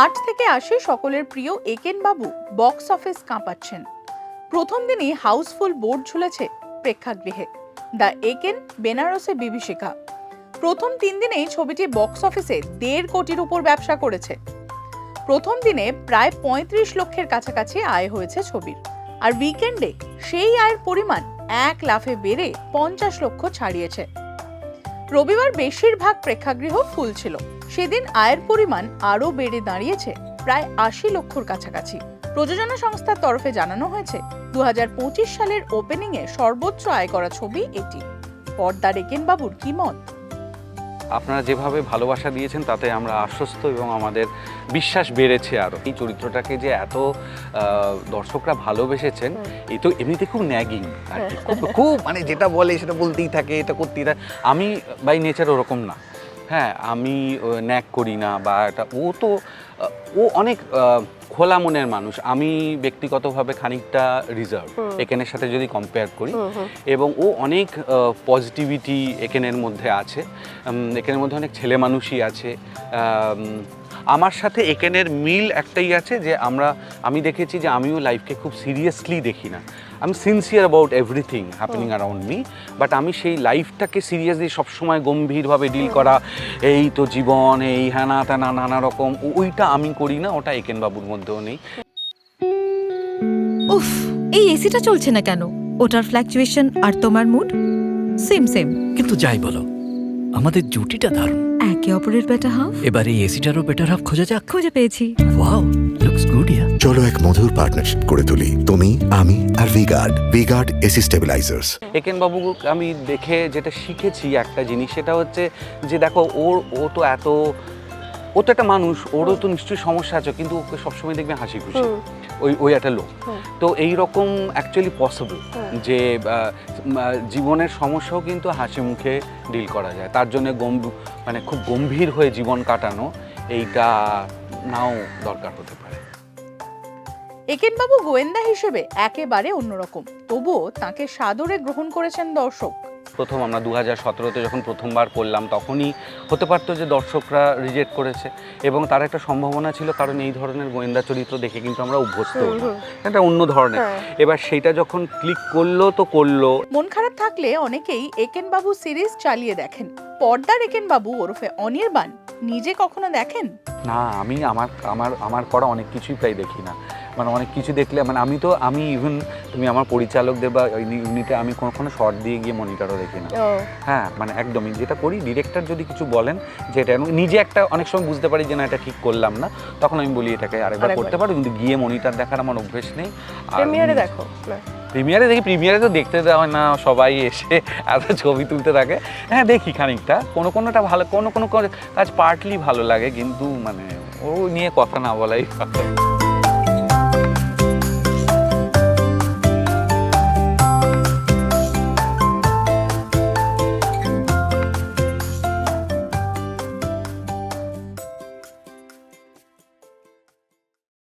8 থেকে 80 সকলের প্রিয় একেন বাবু বক্স অফিস কাঁপাচ্ছেন। প্রথম দিনই হাউসফুল বোর্ড ঝুলেছে প্রেক্ষাগৃহে। দ্য একেন, বেনারসে বিভীষিকা। প্রথম 3 দিনেই ছবিটি বক্স অফিসে 1.5 কোটির উপর ব্যবসা করেছে। প্রথম দিনে প্রায় 35 লক্ষের কাছাকাছি আয় হয়েছে ছবির, আর উইকেন্ডে সেই আয়ের পরিমাণ 1 লাফে বেড়ে 50 লক্ষ ছাড়িয়েছে। রবিবার বেশিরভাগ প্রেক্ষাগৃহ ফুল ছিল। সেদিন আয়ের পরিমাণ আরও বেড়ে দাঁড়িয়েছে প্রায় 80 লক্ষর কাছাকাছি। প্রযোজনা সংস্থার তরফে জানানো হয়েছে 2025 সালের ওপেনিংয়ে সর্বোচ্চ আয় করা ছবি এটি। পর্দার একেন বাবুর কি মত? আপনারা যেভাবে ভালোবাসা দিয়েছেন তাতে আমরা আশ্বস্ত এবং আমাদের বিশ্বাস বেড়েছে আরও। এই চরিত্রটাকে যে এত দর্শকরা ভালোবেসেছেন, এই তো এমনিতে খুব ন্যাগিং আর কি, খুব মানে যেটা বলে সেটা বলতেই থাকে, এটা করতেই থাকে। আমি বাই নেচার ওরকম না। হ্যাঁ, আমি ন্যাক করি না বা এটা, ও অনেক খোলা মনের মানুষ। আমি ব্যক্তিগতভাবে খানিকটা রিজার্ভ একেনের সাথে যদি কম্পেয়ার করি, এবং ও অনেক পজিটিভিটি একেনের মধ্যে আছে। একেনের মধ্যে অনেক ছেলে মানুষই আছে। আমার সাথে একেনের মিল একটাই আছে যে আমি দেখেছি যে আমিও লাইফকে খুব সিরিয়াসলি দেখি না। আমি sincere about everything happening around me, but আমি সেই লাইফটাকে সিরিয়াসলি সবসময় গম্ভীরভাবে ডিল করা, এই তো জীবন, এই হ্যানা ত্যানা নানা রকম, ওইটা আমি করি না। ওটা একেন বাবুর মধ্যেও নেই। উফ, এই এসিটা চলছে না কেন? ওটার ফ্ল্যাকচুয়েশন আর তোমার মুড সেম সেম। কিন্তু যাই বলো, আমাদের জুটিটা দারুণ। একে অপরের বেটার হাফ। এবার এই এসিটারও বেটার হাফ খোঁজা যাক। খুঁজে পেয়েছি। Wow, looks good yeah. চলো এক মধুর পার্টনারশিপ করে তুলি, তুমি, আমি আর ভিগার্ড এসি স্টেবিলাইজার্স। একেন বাবুকে আমি দেখে যেটা শিখেছি একটা জিনিস, সেটা হচ্ছে যে দেখো ও তো একটা মানুষ, ওরও তো নিশ্চয়ই সমস্যা আছে, কিন্তু ওকে সবসময় দেখবে হাসি খুশি, ওই একটা লোক। তো এইরকম অ্যাকচুয়ালি পসিবল যে জীবনের সমস্যাও কিন্তু হাসি মুখে ডিল করা যায়। তার জন্য মানে খুব গম্ভীর হয়ে জীবন কাটানো এইটা নাও দরকার হতে পারে। একেন বাবু গোয়েন্দা হিসেবে একেবারে অন্যরকম, তবুও তাকে সাদরে গ্রহণ করেছেন দর্শক। প্রথম আমরা 2017-তে যখন প্রথমবার করলাম, তখনই হতে পারতো যে দর্শকরা রিজেক্ট করেছে, এবং তার একটা সম্ভাবনা ছিল, কারণ এই ধরনের গোয়েন্দা চরিত্র দেখে কিন্তু আমরা অভ্যস্ত, এটা অন্য ধরনের। এবার সেইটা যখন ক্লিক করলো তো করলো। মন খারাপ থাকলে অনেকেই একেন বাবু সিরিজ চালিয়ে দেখেন। পর্দার একেন বাবু ওরফে অনির্বাণ নিজে কখনো দেখেন? না, আমি আমার করা অনেক কিছুই প্রায় দেখি না। মানে অনেক কিছু দেখলে মানে আমি ইভেন তুমি আমার পরিচালকদের বা ইউনিটে আমি কোনো শর্ট দিয়ে গিয়ে মনিটরও দেখি না। হ্যাঁ, মানে একদমই যেটা করি, ডিরেক্টর যদি কিছু বলেন যেটা নিজে একটা অনেক সময় বুঝতে পারি যে না এটা ঠিক করলাম না, তখন আমি বলি এটাকে আরেকবার করতে পারো, কিন্তু গিয়ে মনিটর দেখার আমার অভ্যেস নেই। প্রিমিয়ারে দেখো? প্রিমিয়ারে দেখি, প্রিমিয়ারে তো দেখতে দেওয়া না, সবাই এসে এত ছবি তুলতে থাকে। হ্যাঁ, দেখি খানিকটা, কোনোটা ভালো, কোনো কাজ পার্টলি ভালো লাগে, কিন্তু মানে ও নিয়ে কথা না বলাই ভালো।